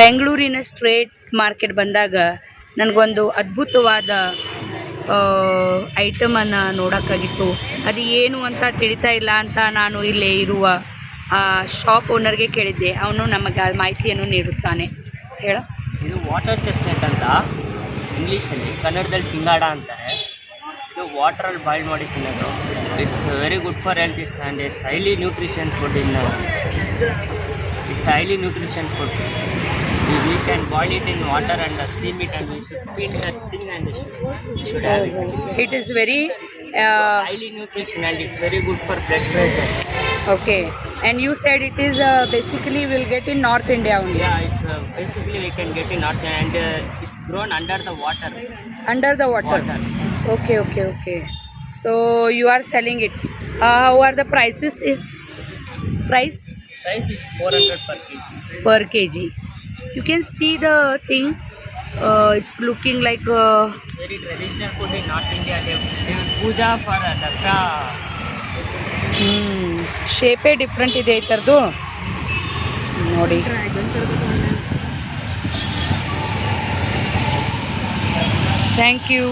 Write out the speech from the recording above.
ಬೆಂಗಳೂರಿನ street market ಬಂದಾಗ ನನಗೊಂದು ಅದ್ಭುತವಾದ ಐಟಮನ್ನು ನೋಡೋಕ್ಕಾಗಿತ್ತು. ಅದು ಏನು ಅಂತ ತಿಳಿತಾ ಇಲ್ಲ ಅಂತ ನಾನು ಇಲ್ಲೇ ಇರುವ ಶಾಪ್ ಓನರ್ಗೆ ಕೇಳಿದ್ದೆ. ಅವನು ನಮಗೆ ಮಾಹಿತಿಯನ್ನು ನೀಡುತ್ತಾನೆ. ಹೇಳ. ಇದು ವಾಟರ್ ಚೆಸ್ಟ್ನಟ್ ಅಂತ ಇಂಗ್ಲೀಷಲ್ಲಿ, ಕನ್ನಡದಲ್ಲಿ ಸಿಂಗಾಡ ಅಂತಾರೆ. ಇದು ವಾಟ್ರಲ್ಲಿ ಬಾಯ್ಲ್ ಮಾಡಿ ತಿನ್ನೋದು. It's very good for health. It's highly nutrition food. It's highly nutrition food. We can boil it in water and steam it, and we should peel that thing and we should have it. It is very Highly nutrition and it's very good for blood pressure. Okay. And you said it is basically will get in North India only. Yeah, it's basically we can get in North India, and it's grown under the water. Under the water. Okay. So you are selling it. How are the prices? Price It's 400 per kg. per kg. You can see the thing. It's looking like Very traditional food in North India. They will puja for Dasra. ಶೇಪೇ different ಇದೆ ಈ ಥರದ್ದು ನೋಡಿ. Thank you.